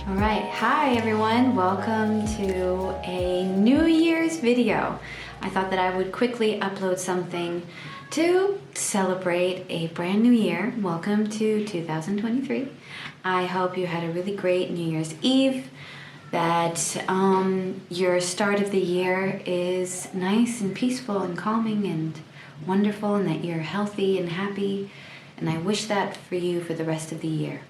Alright, hi everyone, welcome to a New Year's video. I thought that I would quickly upload something to celebrate a brand new year. Welcome to 2023. I hope you had a really great New Year's Eve, that your start of the year is nice and peaceful and calming and wonderful, and that you're healthy and happy, and I wish that for you for the rest of the year.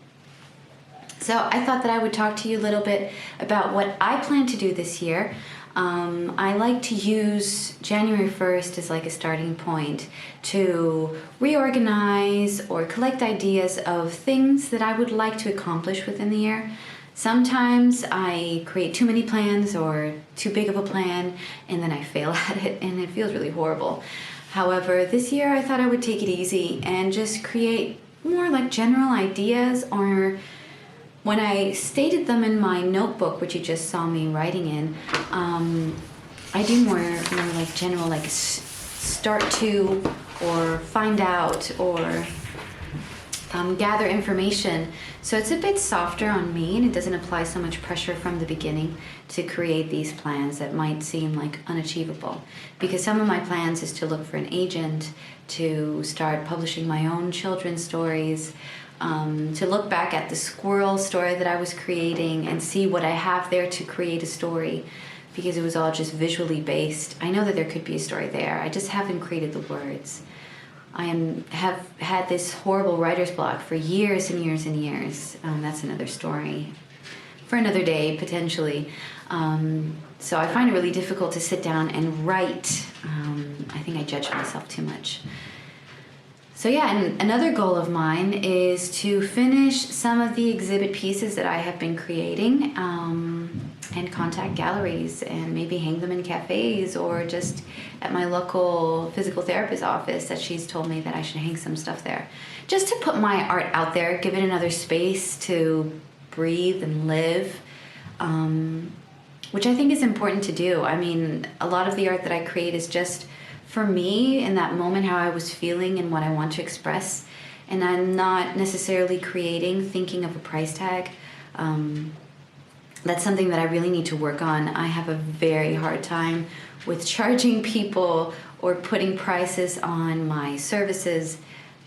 So I thought that I would talk to you a little bit about what I plan to do this year. I like to use January 1st as like a starting point to reorganize or collect ideas of things that I would like to accomplish within the year. Sometimes I create too many plans or too big of a plan, and then I fail at it and it feels really horrible. However, this year I thought I would take it easy and just create more like general ideas, or when I stated them in my notebook, which you just saw me writing in, I do more like general, like start to, or find out, or gather information. So it's a bit softer on me, and it doesn't apply so much pressure from the beginning to create these plans that might seem like unachievable. Because some of my plans is to look for an agent, to start publishing my own children's stories, to look back at the squirrel story that I was creating and see what I have there to create a story, because it was all just visually based. I know that there could be a story there, I just haven't created the words. I have had this horrible writer's block for years and years and years. That's another story for another day, potentially. So I find it really difficult to sit down and write. I think I judge myself too much. So yeah, and another goal of mine is to finish some of the exhibit pieces that I have been creating, and contact galleries and maybe hang them in cafes or just at my local physical therapist office, that she's told me that I should hang some stuff there. Just to put my art out there, give it another space to breathe and live, which I think is important to do. I mean, a lot of the art that I create is just for me in that moment, how I was feeling and what I want to express. And I'm not necessarily creating thinking of a price tag. That's something that I really need to work on. I have a very hard time with charging people or putting prices on my services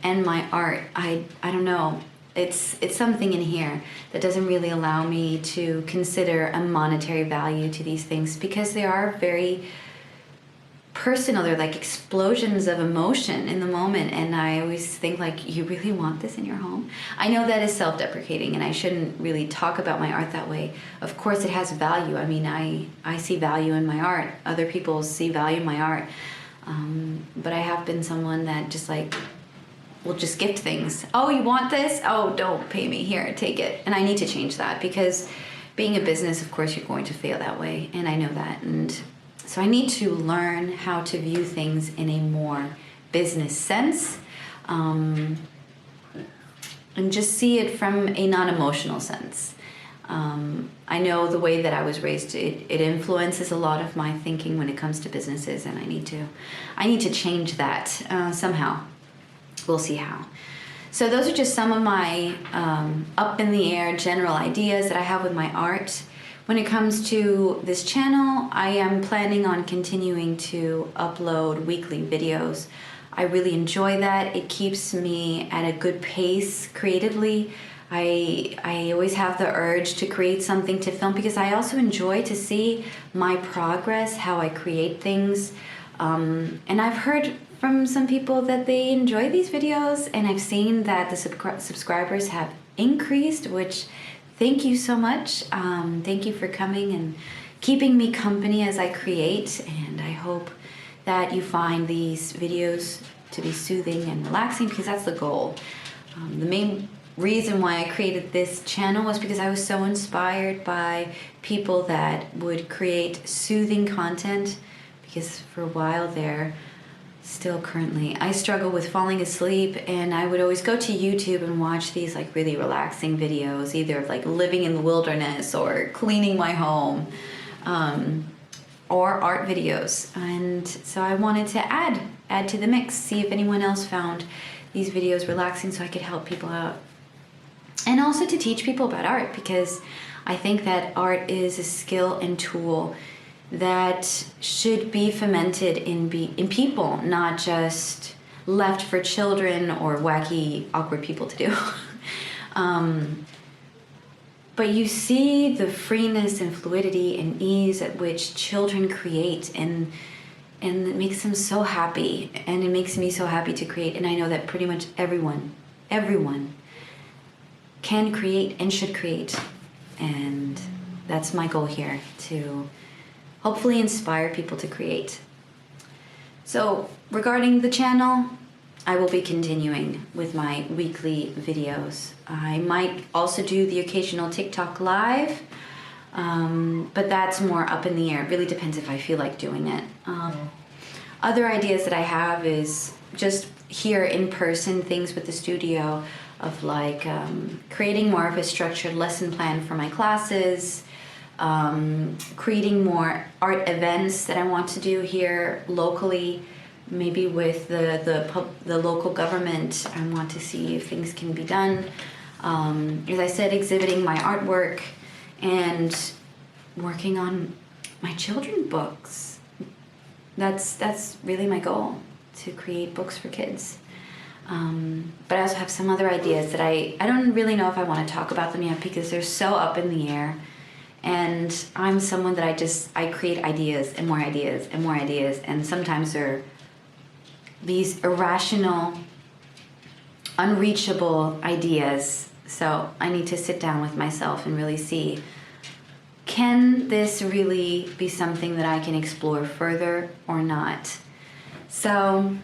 and my art. I don't know. It's something in here that doesn't really allow me to consider a monetary value to these things, because they are very personal. They're like explosions of emotion in the moment, and I always think like, you really want this in your home? I know that is self-deprecating, and I shouldn't really talk about my art that way. Of course it has value. I mean, I see value in my art. Other people see value in my art. But I have been someone that just like will just gift things. Oh, you want this? Oh, don't pay me. Here, take it. And I need to change that, because being a business, of course, you're going to fail that way, and I know that. And so I need to learn how to view things in a more business sense, and just see it from a non-emotional sense. I know the way that I was raised, it influences a lot of my thinking when it comes to businesses, and I need to change that somehow. We'll see how. So those are just some of my up in the air general ideas that I have with my art. When it comes to this channel, I am planning on continuing to upload weekly videos. I really enjoy that. It keeps me at a good pace creatively. I always have the urge to create something to film, because I also enjoy to see my progress, how I create things. And I've heard from some people that they enjoy these videos, and I've seen that the subscribers have increased, which thank you so much. Thank you for coming and keeping me company as I create, and I hope that you find these videos to be soothing and relaxing, because that's the goal. The main reason why I created this channel was because I was so inspired by people that would create soothing content, because for a while there, still currently, I struggle with falling asleep, and I would always go to YouTube and watch these like really relaxing videos, either of like living in the wilderness or cleaning my home, or art videos. And so I wanted to add to the mix, see if anyone else found these videos relaxing so I could help people out. And also to teach people about art, because I think that art is a skill and tool that should be fomented in people, not just left for children or wacky, awkward people to do. But you see the freeness and fluidity and ease at which children create, and it makes them so happy, and it makes me so happy to create. And I know that pretty much everyone can create and should create, and that's my goal here, to hopefully inspire people to create. So regarding the channel, I will be continuing with my weekly videos. I might also do the occasional TikTok live, but that's more up in the air. It really depends if I feel like doing it. Other ideas that I have is just here in person things with the studio, of like creating more of a structured lesson plan for my classes, creating more art events that I want to do here locally, maybe with the local government. I want to see if things can be done. As I said, exhibiting my artwork and working on my children's books. That's really my goal, to create books for kids. But I also have some other ideas that I don't really know if I want to talk about them yet, because they're so up in the air. And I'm someone that I create ideas and more ideas and more ideas, and sometimes they're these irrational, unreachable ideas. So I need to sit down with myself and really see, can this really be something that I can explore further or not? So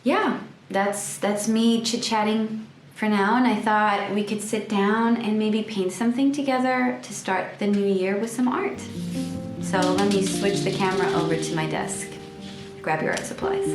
yeah, that's me chit-chatting for now, and I thought we could sit down and maybe paint something together to start the new year with some art. So let me switch the camera over to my desk. Grab your art supplies.